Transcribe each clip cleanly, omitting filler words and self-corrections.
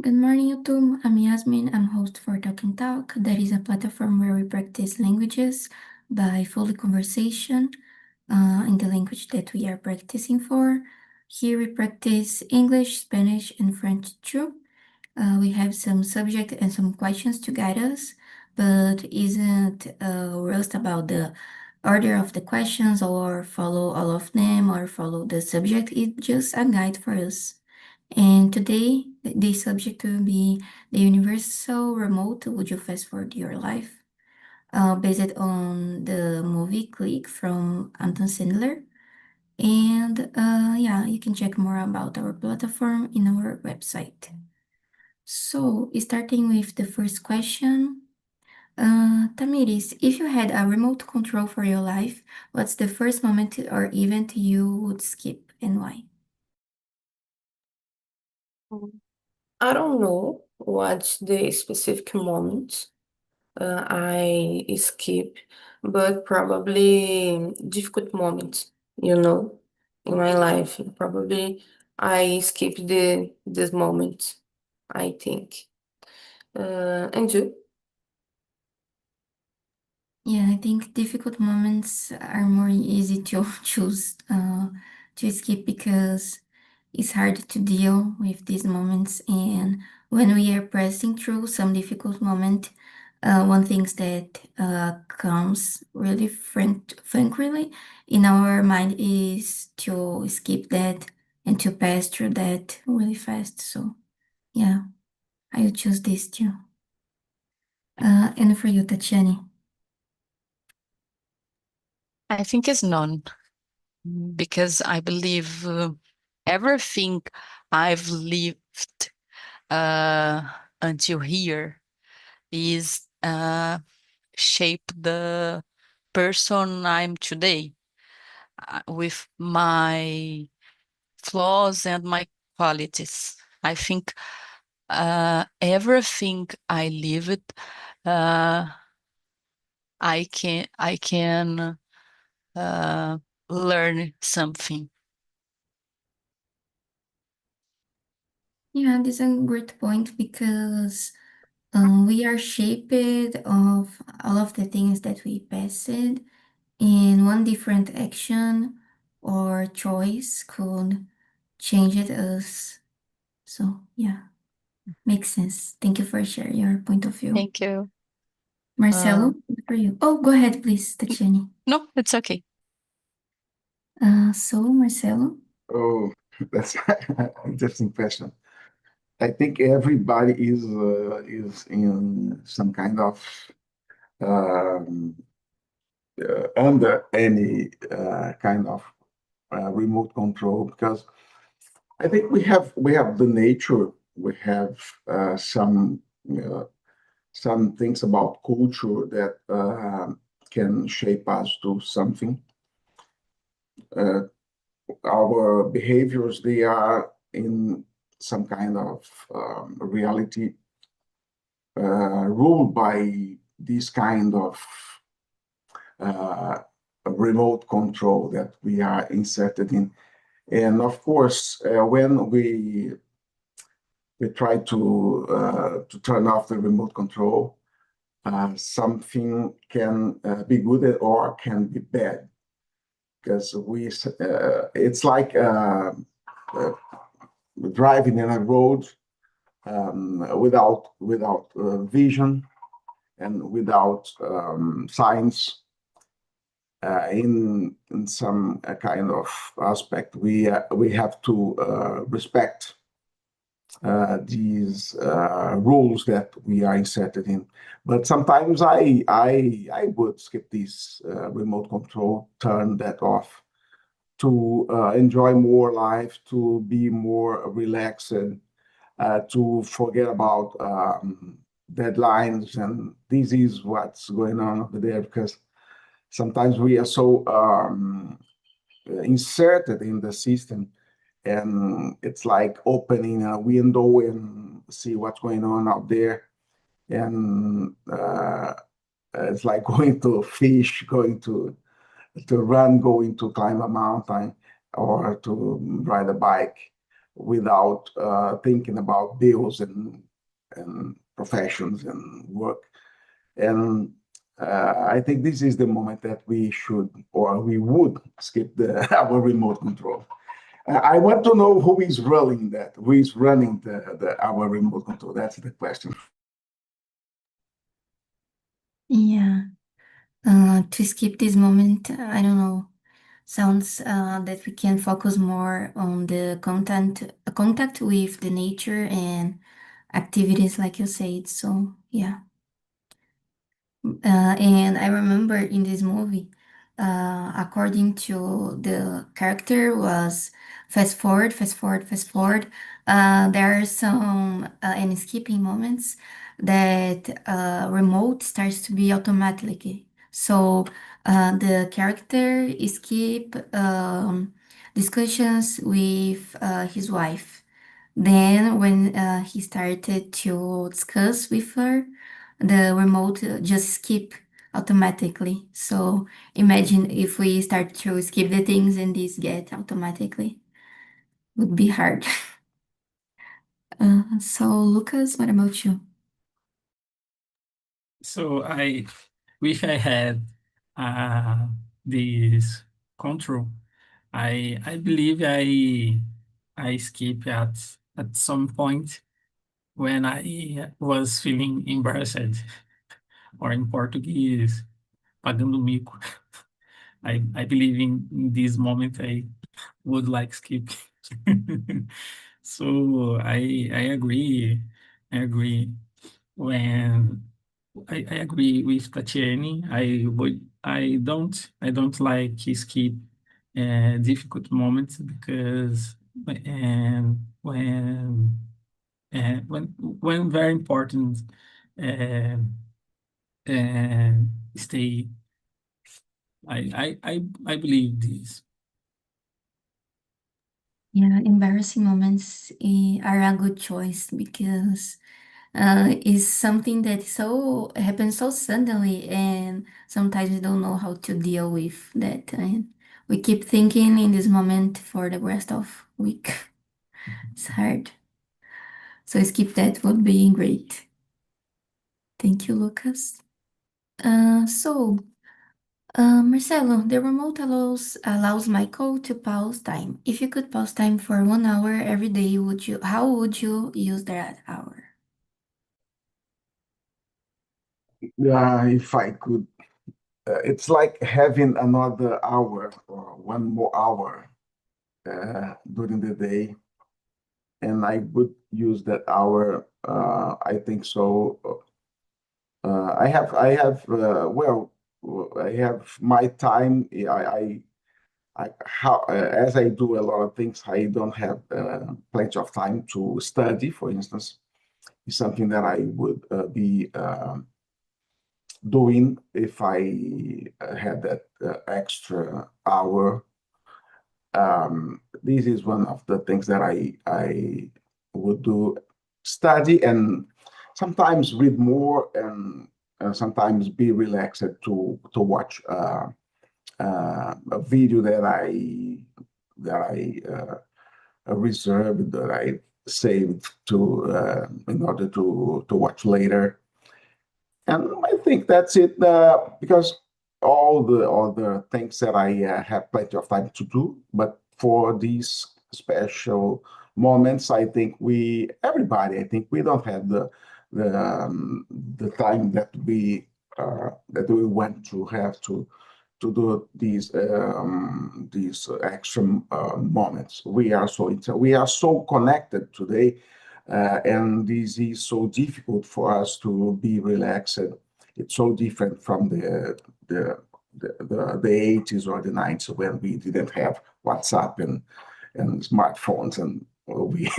Good morning, YouTube. I'm Yasmin. I'm host for Talk and Talk. That is a platform where we practice languages by fully conversation in the language that we are practicing for. Here we practice English, Spanish, and French too. We have some subject and some questions to guide us, but isn't roast about the order of the questions or follow all of them or follow the subject. It's just a guide for us. And today, the subject will be the universal remote would you fast forward your life, based on the movie Click from Anton Sandler. And yeah, you can check more about our platform in our website. So, starting with the first question, Tamiris, if you had a remote control for your life, what's the first moment or event you would skip and why? I don't know what's the specific moment I skip, but probably difficult moments, in my life. Probably I skip this moment, I think. And you? Yeah, I think difficult moments are more easy to choose to skip because it's hard to deal with these moments. And when we are passing through some difficult moment, one thing that comes really frankly in our mind is to skip that and to pass through that really fast. So yeah, I would choose this too. And for you, Tatiani. I think it's none, because I believe everything I've lived until here is shape the person I'm today, with my flaws and my qualities. I think everything I lived, I can learn something. Yeah, this is a great point because we are shaped of all of the things that we passed, and one different action or choice could change it us. So yeah, makes sense. Thank you for sharing your point of view. Thank you. Marcelo, for you. Oh, go ahead, please, Tatiani. No, it's okay. So Marcelo. Oh, that's an interesting question. I think everybody is in some kind of um, under any kind of remote control, because I think we have the nature, we have some things about culture that can shape us to something. Our behaviors, they are in some kind of reality ruled by this kind of remote control that we are inserted in. And of course, when we try to turn off the remote control, something can be good or can be bad, because it's like driving in a road without vision and without signs. In some kind of aspect, we have to respect these rules that we are inserted in. But sometimes I would skip this remote control, turn that off, to enjoy more life, to be more relaxed, to forget about deadlines, and this is what's going on over there, because sometimes we are so inserted in the system, and it's like opening a window and see what's going on out there. And it's like going to fish, going to run, going to climb a mountain, or to ride a bike. without thinking about bills and professions and work. And I think this is the moment that we should, or we would, skip our remote control. I want to know who is running that, who is running our remote control. That's the question. Yeah. To skip this moment, I don't know. Sounds that we can focus more on the contact with the nature and activities, like you said. So yeah. And I remember in this movie, according to the character was fast forward, fast forward, fast forward. There are some and skipping moments that remote starts to be automatically. So the character skip discussions with his wife. Then when he started to discuss with her, the remote just skip automatically. So imagine if we start to skip the things and this get automatically. Would be hard. So Lucas, what about you? So I wish I had this control. I believe I skip at some point when I was feeling embarrassed, or in Portuguese, pagando mico. I believe in this moment I would like skip. So I agree. I agree when I agree with Tatiani. I don't like skip difficult moments because when very important uh, stay. I believe this. Yeah, embarrassing moments are a good choice because it's something that so happens so suddenly, and sometimes we don't know how to deal with that, and we keep thinking in this moment for the rest of week. It's hard. So skip that would be great. Thank you, Lucas. Marcelo, the remote allows Michael to pause time. If you could pause time for 1 hour every day, how would you use that hour? Yeah, if I could, it's like having another hour or one more hour during the day, and I would use that hour. I think so. I have my time. As I do a lot of things, I don't have plenty of time to study, for instance. It's something that I would be doing if I had that extra hour. This is one of the things that I would do: study and sometimes read more, and sometimes be relaxed to watch a video that I reserved, that I saved to in order to watch later. And I think that's it, because all the other things that I have plenty of time to do, but for these special moments, I think everybody, I think we don't have the time that we want to have to do these extra moments. We are so connected today, and this is so difficult for us to be relaxed. It's so different from the 80s or the 90s, when we didn't have WhatsApp and smartphones, and we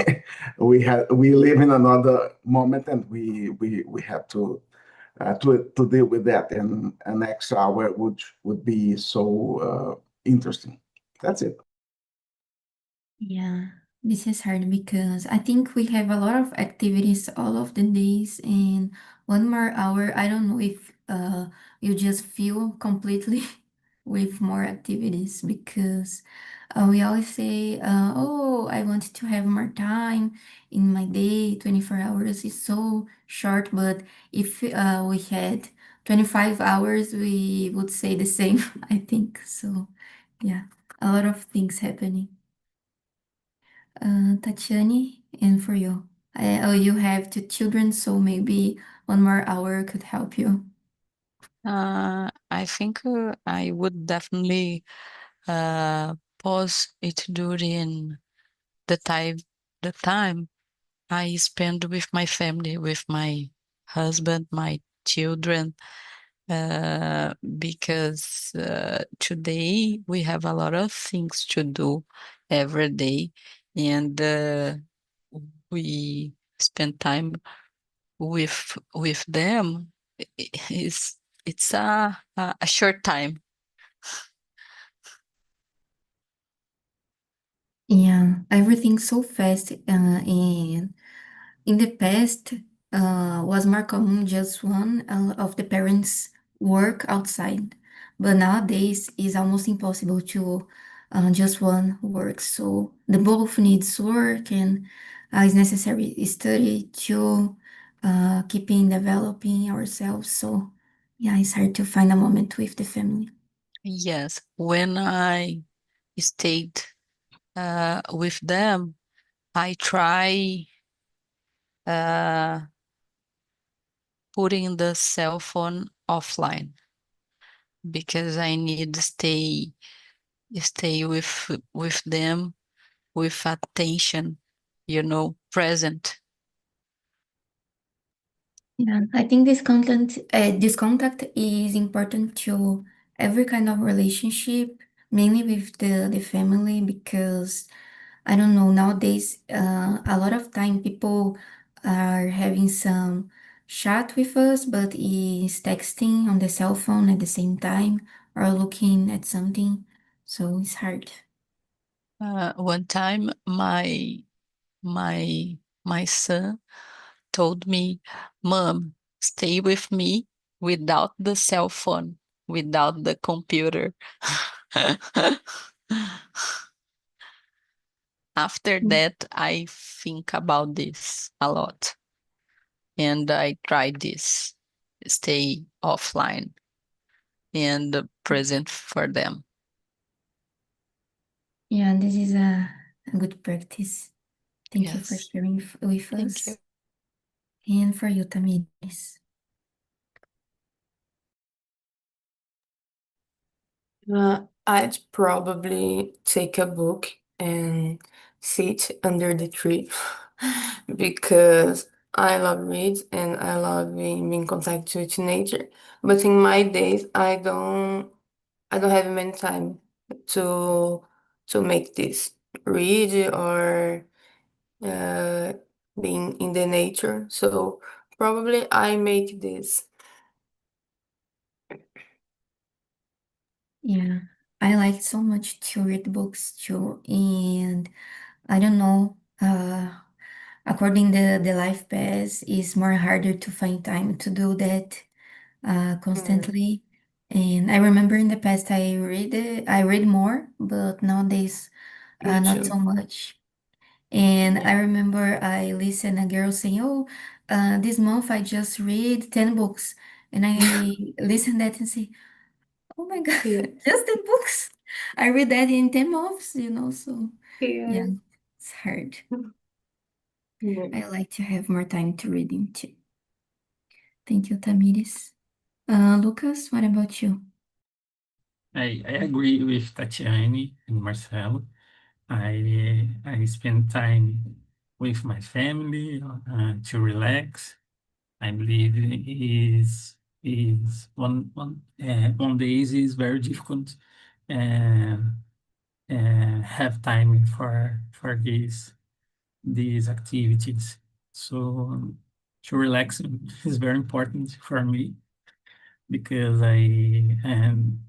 we live in another moment, and we have to deal with that, and an extra hour would be so interesting. That's it. Yeah, this is hard because I think we have a lot of activities all of the days, and 1 more hour, I don't know if you just feel completely with more activities because We always say, oh, I want to have more time in my day. 24 hours is so short, but if we had 25 hours, we would say the same, I think. So, yeah, a lot of things happening. Tatiani, and for you. Oh, you have two children, so maybe 1 more hour could help you. I think I would definitely pause it during the time I spend with my family, with my husband, my children, because today we have a lot of things to do every day, and we spend time with them. It's a short time. Yeah, everything's so fast, and in the past, was more common just one of the parents work outside, but nowadays it's almost impossible to just one work. So the both needs work, and it's necessary study to keeping developing ourselves. So yeah, it's hard to find a moment with the family. Yes, when I stayed with them, I try putting the cell phone offline because I need to stay with them with attention, present. Yeah, I think this contact is important to every kind of relationship, mainly with the family, because I don't know, nowadays, a lot of time people are having some chat with us, but is texting on the cell phone at the same time or looking at something, so it's hard. One time, my son told me, "Mom, stay with me without the cell phone, without the computer." After that, I think about this a lot, and I try this, stay offline and present for them. Yeah, this is a good practice. Thank you for Yes. sharing with Thank us. you. And for you, Tamiris. I'd probably take a book and sit under the tree because I love read and I love being in contact with nature. But in my days, I don't have many time to to make this read or uh, being in the nature. So probably I make this. Yeah, I like so much to read books too, and I don't know, according the life path is more harder to find time to do that Mm, constantly. And I remember in the past I read more, but nowadays me not so too. much. And I Yeah. remember I listened a girl saying, "Oh, this month I just read 10 books," and I listened that and say, "Oh my God, Yeah. just 10 books! I read that in 10 months, you know." So yeah, Yeah. it's hard. Yeah. I like to have more time to reading too. Thank you, Tamiris. Lucas, what about you? I agree with Tatiane and Marcelo. I spend time with my family to relax. I believe is one days is very difficult and have time for these activities. So to relax is very important for me because I am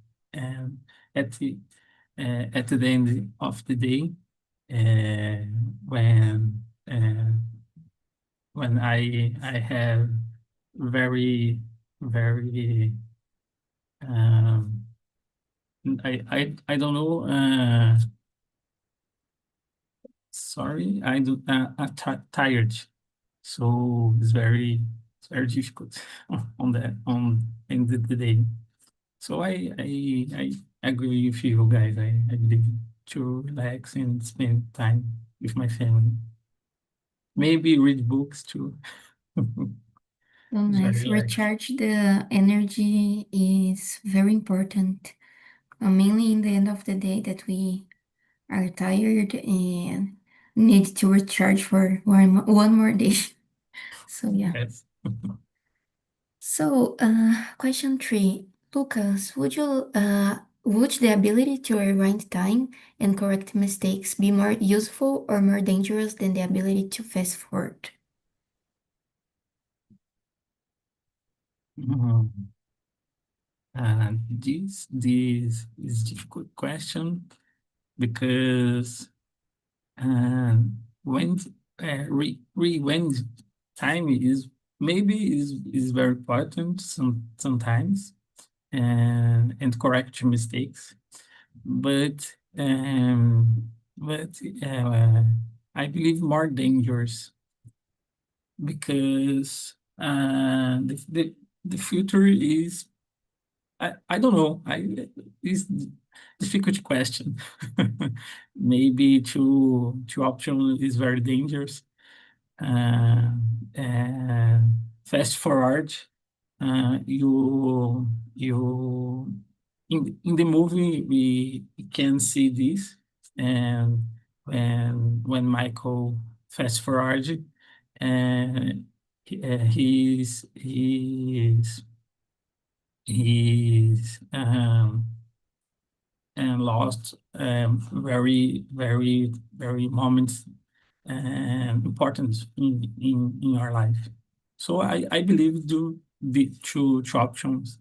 at the end of the day uh, when uh, when I have very um, I don't know sorry, I'm tired. So it's very difficult on the end of the day. So I agree with you guys. I believe to relax and spend time with my family. Maybe read books too. Oh, It's nice. very relaxing. Recharge the energy is very important. Mainly in the end of the day that we are tired and need to recharge for one more day. So yeah. Yes. So, question 3. Lucas, would the ability to rewind time and correct mistakes be more useful or more dangerous than the ability to fast forward? Mhm. This is difficult question because when rewind time is maybe is very important sometimes and correct mistakes, but I believe more dangerous because the future is I don't know. It's difficult question. Maybe two option is very dangerous. And fast forward, you in the movie we can see this, and when Michael fast forward, and he's and lost very moments and important in our life. So I believe the two options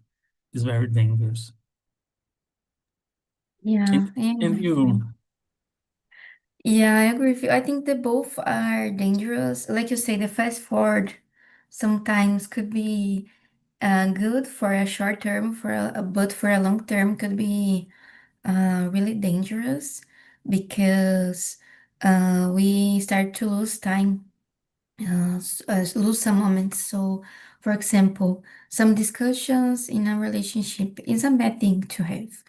is very dangerous. Yeah, I And agree with you, you. Yeah, I agree with you. I think they both are dangerous. Like you say, the fast forward sometimes could be good for a short term, but for a long term could be really dangerous because we start to lose time, lose some moments. So, for example, some discussions in a relationship is a bad thing to have.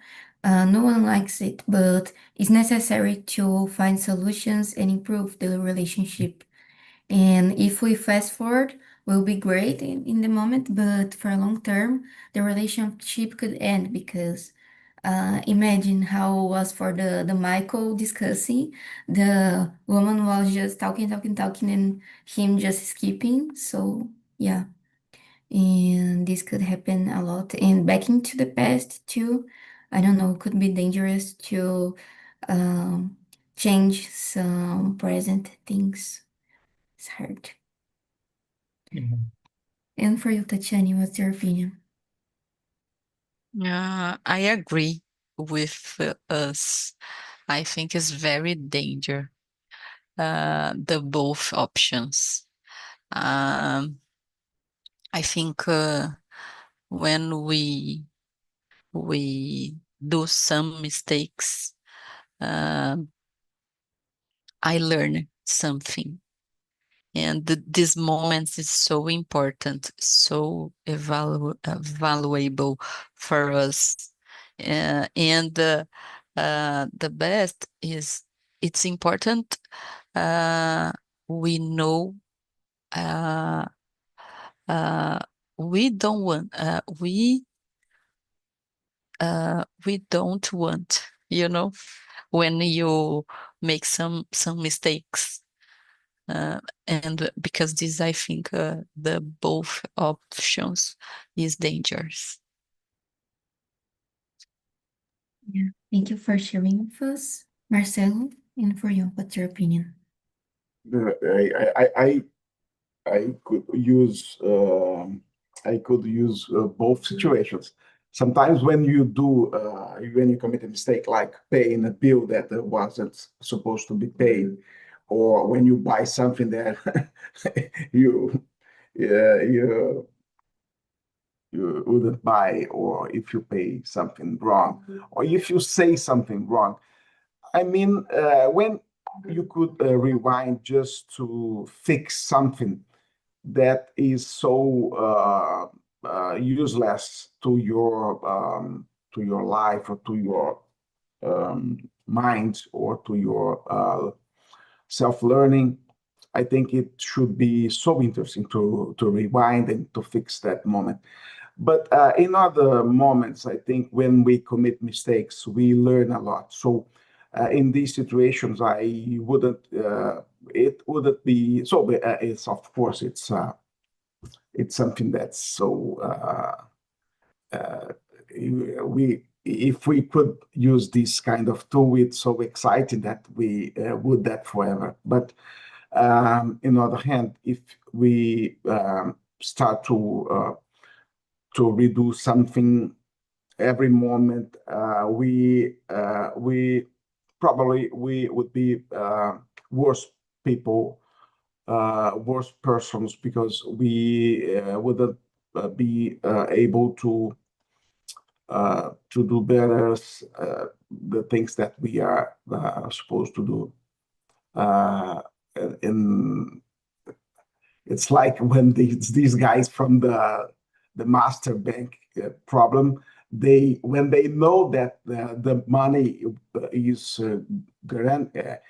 No one likes it, but it's necessary to find solutions and improve the relationship. And if we fast forward, will be great in the moment, but for a long term, the relationship could end because imagine how it was for the Michael discussing. The woman was just talking, talking, talking, and him just skipping. So yeah, and this could happen a lot. And back into the past too, I don't know, could be dangerous to um, change some present things. It's hard. yeah, And for you, Tatiana, what's your opinion? I agree with us. I think it's very danger, the both options. Um, I think when we do some mistakes, I learn something. And these moments is so important, so valuable for us. And the best is it's important we know uh, uh, we don't want we don't want, when you make some mistakes. And because this, I think, the both options is dangerous. Yeah. Thank you for sharing with us, Marcelo. And for you, what's your opinion? I could use both situations. Sometimes when you commit a mistake, like paying a bill that wasn't supposed to be paid, or when you buy something that you you wouldn't buy, or if you pay something wrong, or if you say something wrong. I mean, when you could rewind just to fix something that is so useless to your life or to your mind or to your self-learning, I think it should be so interesting to rewind and to fix that moment. But in other moments, I think when we commit mistakes, we learn a lot. So in these situations, I wouldn't. It wouldn't be so. It's of course it's something that's so. We if we could use this kind of tool, it's so exciting that we would that forever. But on the other hand, if we start to redo something every moment, we probably would be worse people, worse persons, because we wouldn't be able to do better the things that we are supposed to do. And it's like when these guys from the master bank problem, when they know that the money is granted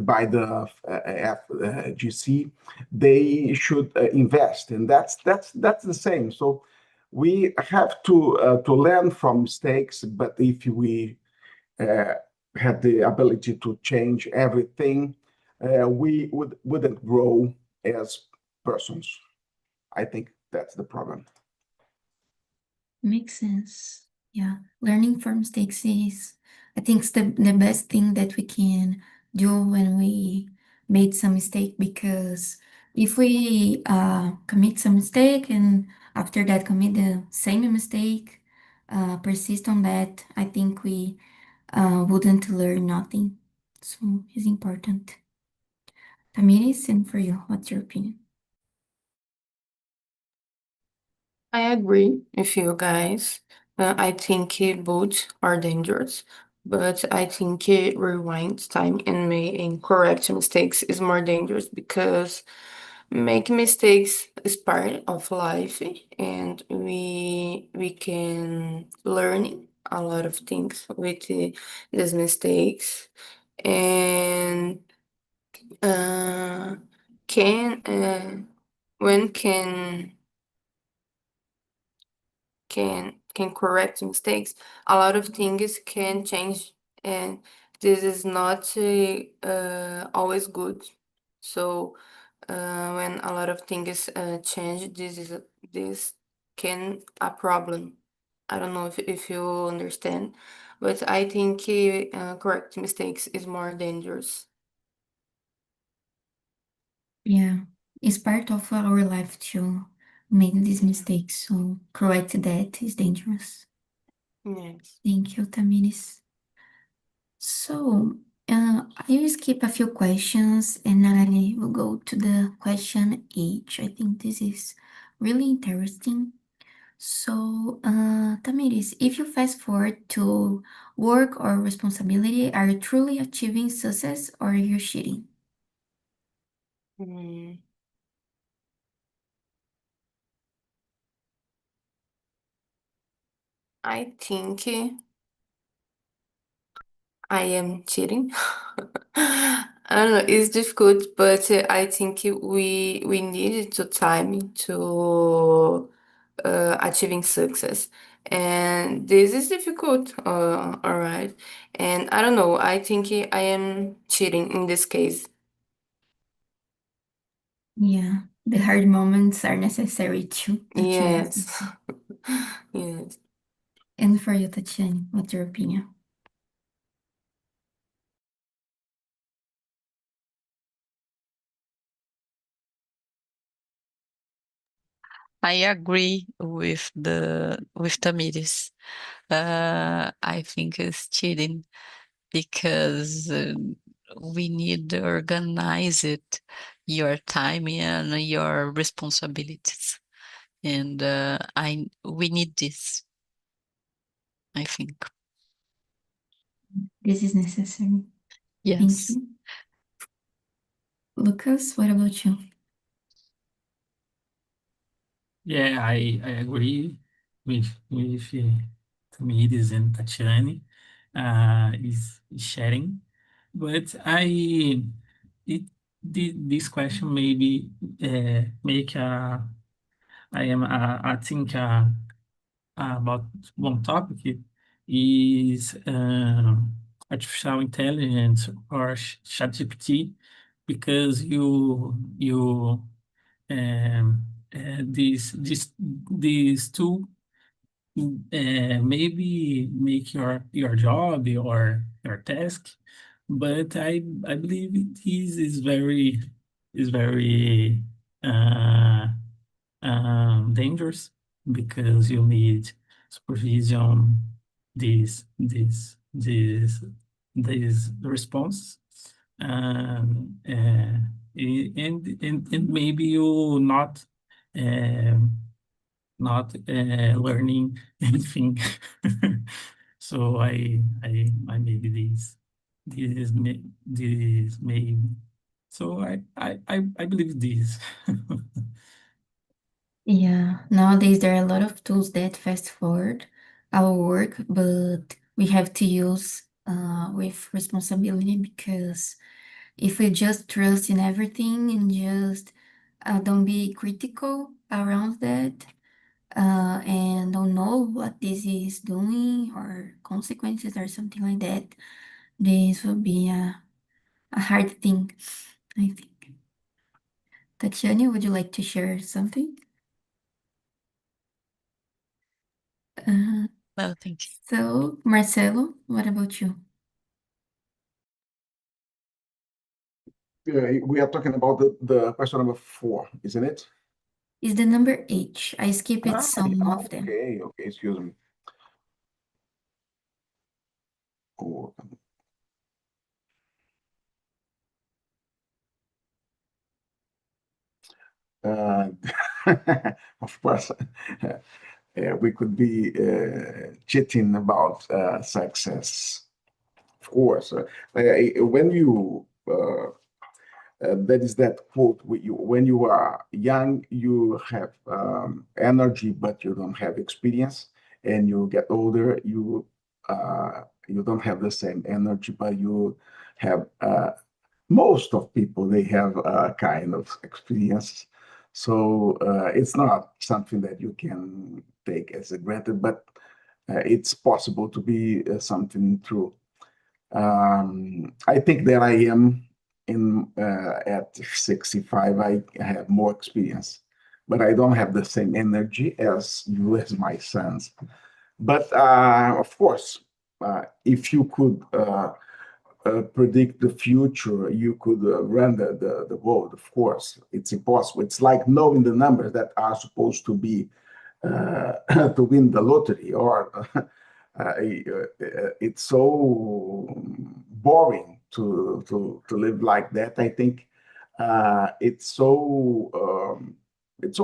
by the FGC, they should invest, and that's the same. So we have to learn from mistakes, but if we had the ability to change everything, we wouldn't grow as persons. I think that's the problem. Makes sense. Yeah, learning from mistakes is, I think, it's the best thing that we can do when we made some mistake, because if we commit some mistake and after that commit the same mistake, persist on that, I think we wouldn't learn nothing. So it's important. Tamiris, and for you, what's your opinion? I agree with you guys. I think both are dangerous, but I think rewind time and correct mistakes is more dangerous, because make mistakes is part of life, and we can learn a lot of things with these mistakes, and can when can correct mistakes, a lot of things can change, and this is not always good. So when a lot of things change, this can a problem. I don't know if you understand, but I think correct mistakes is more dangerous. Yeah, it's part of our life to make these mistakes, so correct that is dangerous. Yes. Thank you, Tamiris. So, I will skip a few questions and I will go to the question H. I think this is really interesting. So, Tamiris, if you fast forward to work or responsibility, are you truly achieving success or are you cheating? Mm, I think I am cheating. I don't know, it's difficult, but I think we need to time to achieving success. And this is difficult, all right. And I don't know, I think I am cheating in this case. Yeah, the hard moments are necessary to achieve Yes. success. Yes. And for you, Tatiana, what's your opinion? I agree with Tamiris. I think it's cheating because we need to organize it, your time and your responsibilities, and we need this, I think. This is necessary. Thank Yes. you. Lucas, what about you? Yeah, I agree with Tamires and Tatiane is sharing, but this question maybe make I think about one topic is artificial intelligence or ChatGPT, because these two maybe make your job or your task, but I believe this is very uh, dangerous, because you need supervision this response, and and maybe you um, not learning anything. So I maybe this maybe. So I believe this. Yeah, nowadays there are a lot of tools that fast forward our work, but we have to use with responsibility, because if we just trust in everything and just don't be critical around that, and don't know what this is doing or consequences or something like that, this will be a hard thing, I think. Tatiana, would you like to share something? Uh, No, thank you. so, Marcelo, what about you? We are talking about the question number 4, isn't it? Is the number H. I skipped some Yeah, of them. okay, excuse me. Oh, uh, of course, we could be cheating about success. Of course, when you that is that quote, when you are young, you have energy, but you don't have experience. And you get older, you don't have the same energy, but you have most of people, they have a kind of experience. So it's not something that you can take as a granted, but it's possible to be something true. I think that I am in at 65. I have more experience, but I don't have the same energy as you, as my sons. But of course, if you could predict the future, you could run the world. Of course, it's impossible. It's like knowing the numbers that are supposed to be to win the lottery, or it's so boring to live like that. I think it's so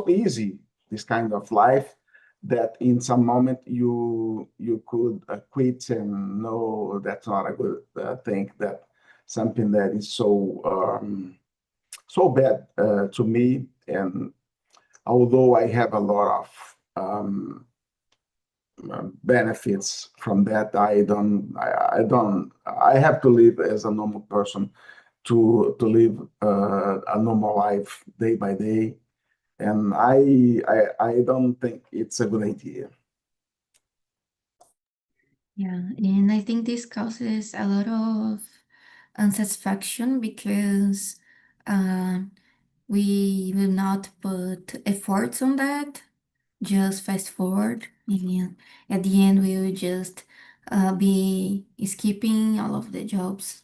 easy, this kind of life, that in some moment you could quit and no, that's not a good thing. That something that is so bad to me. And although I have a lot of benefits from that, I have to live as a normal person, to live a normal life day by day. And I don't think it's a good idea. Yeah, and I think this causes a lot of unsatisfaction, because uh, we will not put efforts on that, just fast forward. And at the end, we will just be skipping all of the jobs,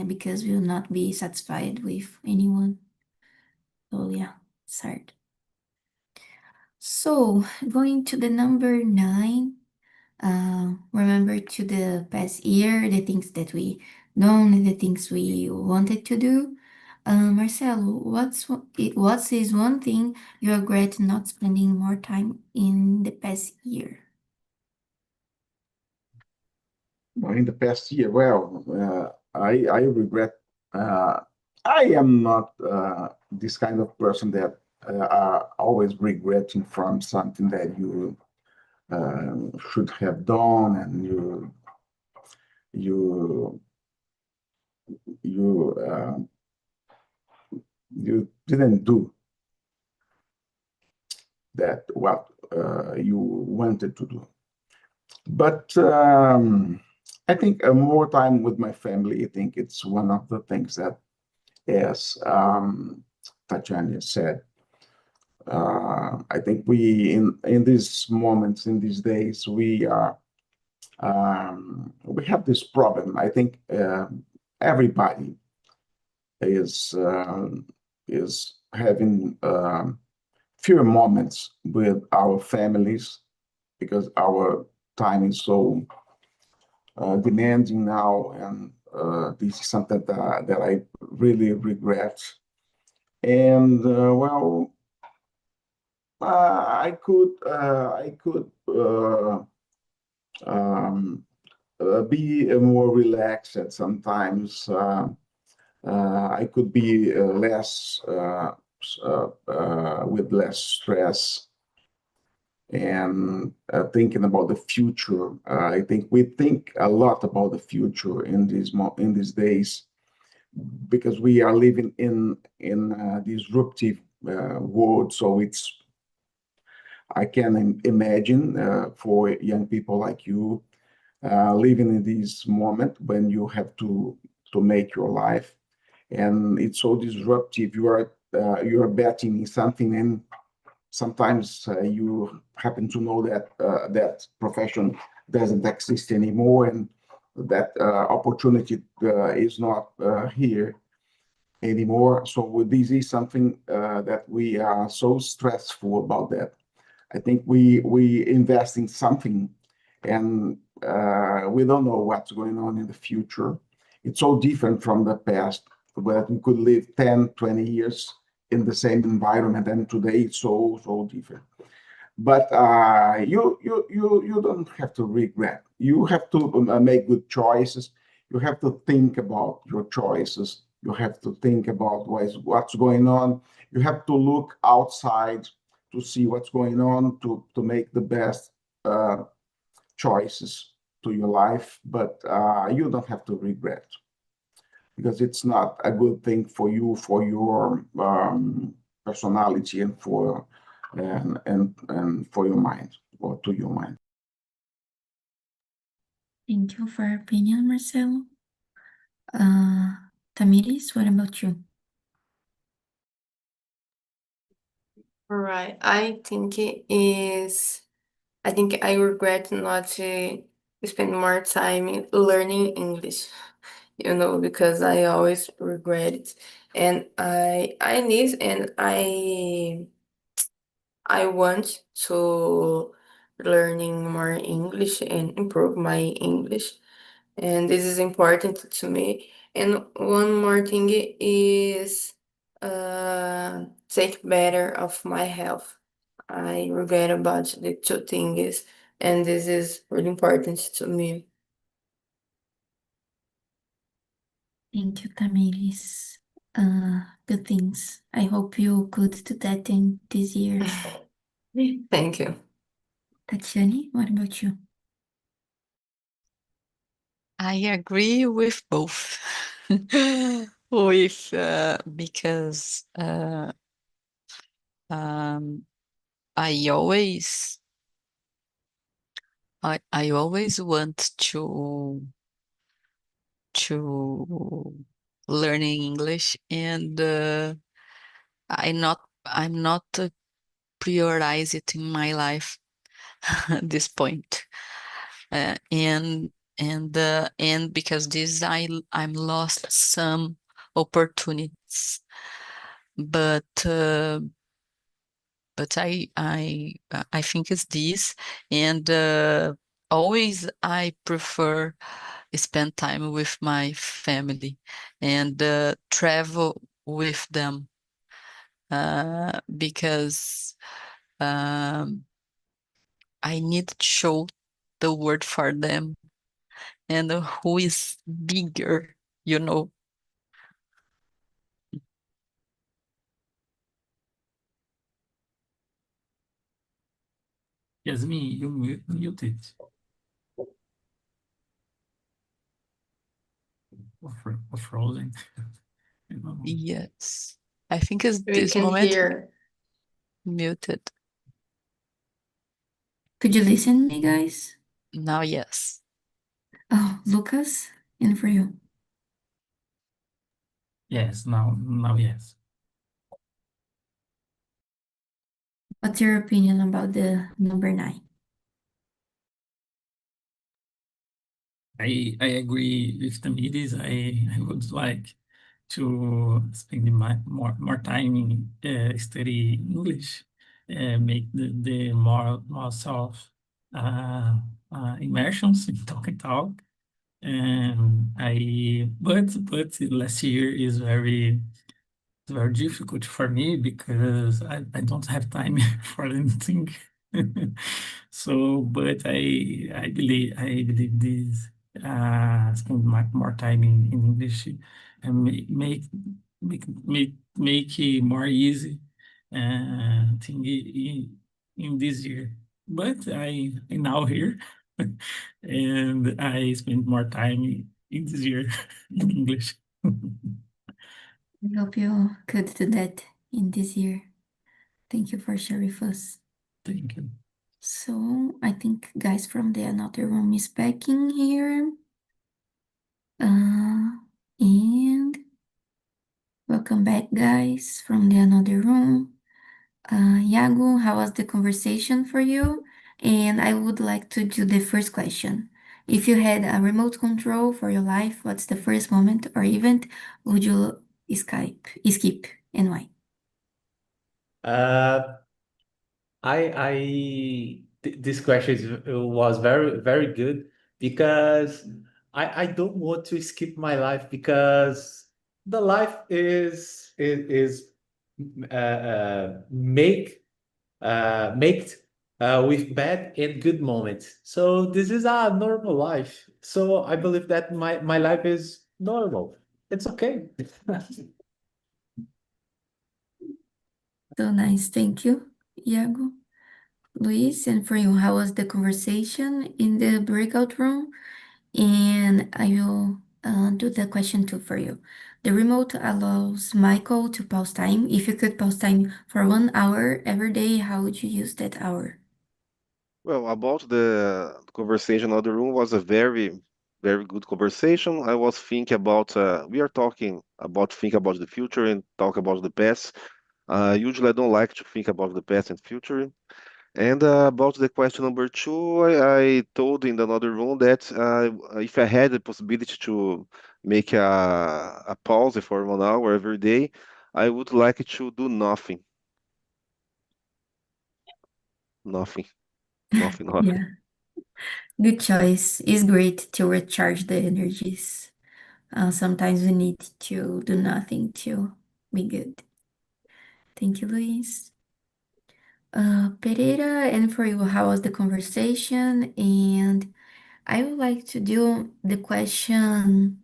because we will not be satisfied with anyone. So, yeah, it's hard. So, going to the number 9. Remember to the past year, the things that we done and the things we wanted to do. Marcelo, what is one thing you regret not spending more time in the past year? In the past year, well, I regret. I am not this kind of person that are always regretting from something that you should have done, and you you you didn't do that what you wanted to do. But I think more time with my family. I think it's one of the things that, as Tatiana said, I think we in these moments, in these days, we have this problem. I think everybody is having fewer moments with our families because our time is so demanding now, and this is something that I really regret. And well, I could be more relaxed at sometimes. I could be less with less stress, and thinking about the future. I think we think a lot about the future in these days, because we are living in disruptive world. So I can imagine for young people like you living in this moment when you have to make your life, and it's so disruptive. You are betting in something, and sometimes you happen to know that that profession doesn't exist anymore, and that opportunity is not here anymore. So this is something that we are so stressful about. That I think we invest in something, and we don't know what's going on in the future. It's so different from the past, where we could live 10, 20 years in the same environment, and today it's so different. But you don't have to regret. You have to make good choices. You have to think about your choices. You have to think about what's going on. You have to look outside to see what's going on, to make the best choices to your life. But you don't have to regret, because it's not a good thing for you, for your personality, and for your mind, or to your mind. Thank you for your opinion, Marcelo. Tamiris, what about you? All right. I think I regret not to spend more time learning English, because I always regret it. And I need, and I want to learning more English and improve my English. And this is important to me. And one more thing is take better of my health. I regret about the two things, and this is really important to me. Thank you, Tamiris. Good things. I hope you could do that in this year. Thank you. Tatiana, what about you? I agree with both. With because I always want to learning English, and I'm not prioritize it in my life at this point, and because this I'm lost some opportunities, but I think it's this, and always I prefer spend time with my family and travel with them, because I need to show the word for them, and who is bigger you know. Yasmin, you muted. Or frozen. I don't know. Yes. I think it's We this can moment hear. muted. Could you listen to me, guys? Now, yes. Oh, Lucas, and for you. Yes, now yes. What's your opinion about the number 9? I agree with the midis. I would like to spend more time in study English, make the more self immersions in talk and talk. And but last year is very difficult for me because I don't have time for anything. So, but I believe this spend more time in English and make it more easy thing in this year. But I now here and I spend more time in this year in English. I hope you could do that in this year. Thank you for sharing with us. Thank you. So I think guys from the another room is back in here. And welcome back, guys, from the another room. Iago, how was the conversation for you? And I would like to do the first question. If you had a remote control for your life, what's the first moment or event would you skip, and why? This question was very good because I don't want to skip my life because the life is make with bad and good moments. So this is a normal life. So I believe that my life is normal. It's okay. So nice. Thank you, Iago. Luis, and for you, how was the conversation in the breakout room? And I will do the question 2 for you. The remote allows Michael to pause time. If you could pause time for 1 hour every day, how would you use that hour? Well, about the conversation in the room was a very good conversation. I was thinking about we are talking about think about the future and talk about the past. Usually, I don't like to think about the past and future. And about the question number 2, I told in another room that if I had the possibility to make a pause for 1 hour every day, I would like to do nothing. Nothing. Nothing. Yeah, good choice. It's great to recharge the energies. Sometimes we need to do nothing to be good. Thank you, Luis. Pereira, and for you, how was the conversation? And I would like to do the question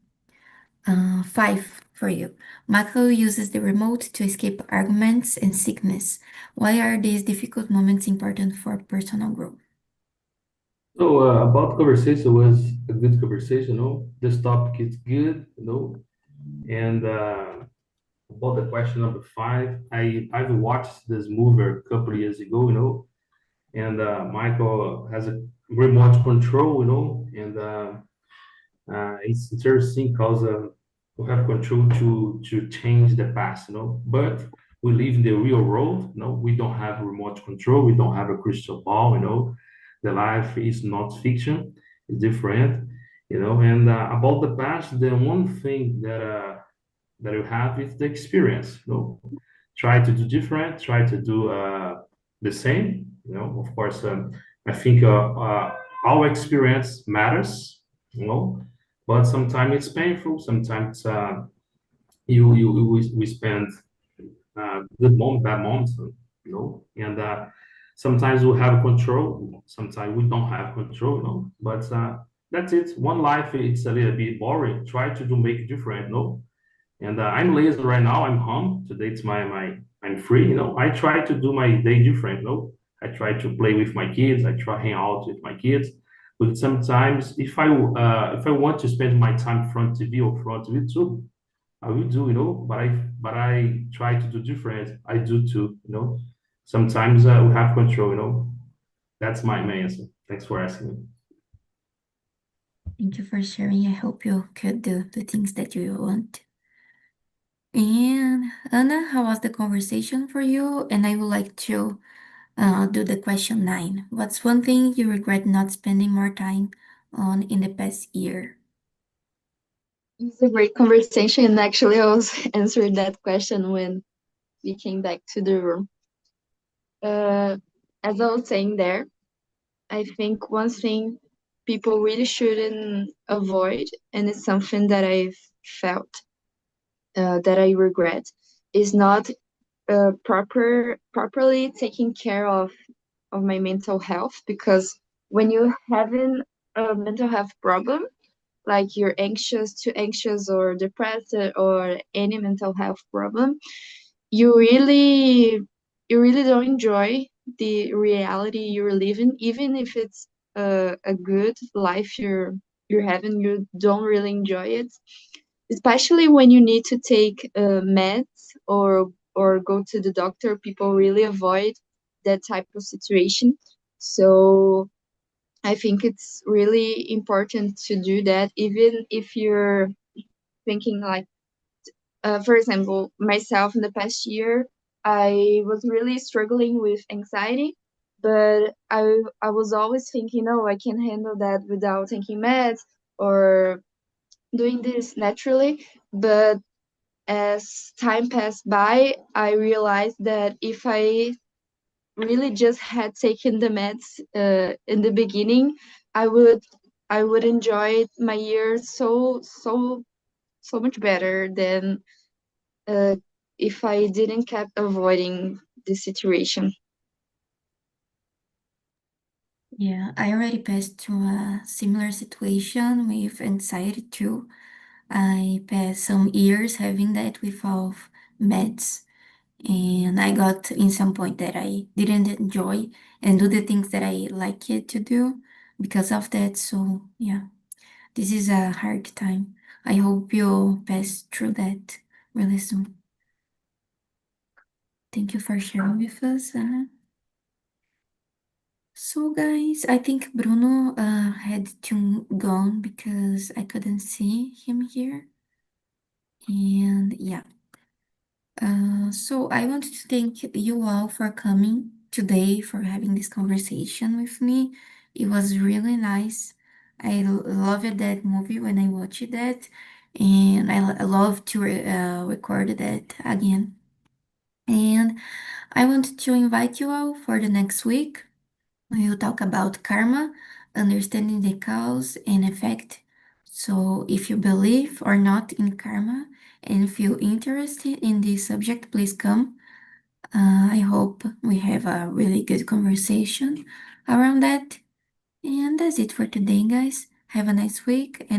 5 for you. Michael uses the remote to escape arguments and sickness. Why are these difficult moments important for personal growth? So about conversation was a good conversation, This topic is good, And about the question number 5, I've watched this movie a couple of years ago, And Michael has a remote control, And it's interesting because we have control to change the past, But we live in the real world, We don't have remote control. We don't have a crystal ball, The life is not fiction. It's different, And about the past, the one thing that you have is the experience, Try to do different. Try to do the same, Of course, I think our experience matters, but sometimes it's painful. Sometimes we spend good moments, bad moments, and sometimes we have control. Sometimes we don't have control, But that's it. One life, it's a little bit boring. Try to do make it different, no? And I'm lazy right now. I'm home today. It's I'm free. I try to do my day different. I try to play with my kids. I try hang out with my kids. But sometimes, if I want to spend my time front TV or front YouTube, I will do. But I try to do different. I do too. Sometimes we have control. That's my answer. Thanks for asking me. Thank you for sharing. I hope you could do the things that you want. And Anna, how was the conversation for you? And I would like to do the question 9. What's one thing you regret not spending more time on in the past year? It's a great conversation, and actually, I was answering that question when we came back to the room. As I was saying there, I think one thing people really shouldn't avoid, and it's something that I've felt that I regret, is not properly taking care of my mental health, because when you're having a mental health problem, like you're too anxious or depressed or any mental health problem, you really don't enjoy the reality you're living, even if it's a good life you're having. You don't really enjoy it, especially when you need to take meds or go to the doctor. People really avoid that type of situation. So I think it's really important to do that, even if you're thinking like, for example, myself in the past year, I was really struggling with anxiety, but I was always thinking, oh, I can handle that without taking meds or doing this naturally. But as time passed by, I realized that if I really just had taken the meds in the beginning, I would enjoy my year so much better than if I didn't kept avoiding the situation. Yeah, I already passed through a similar situation with anxiety too. I passed some years having that without meds, and I got in some point that I didn't enjoy and do the things that I like it to do because of that. So yeah, this is a hard time. I hope you pass through that really soon. Thank you for sharing with us, Anna. So guys, I think Bruno had to gone because I couldn't see him here. And yeah. So I want to thank you all for coming today, for having this conversation with me. It was really nice. I loved that movie when I watched that, and I love to record that again. And I want to invite you all for the next week. We will talk about karma, understanding the cause and effect. So, if you believe or not in karma and feel interested in this subject, please come. I hope we have a really good conversation around that. And that's it for today, guys. Have a nice week, and I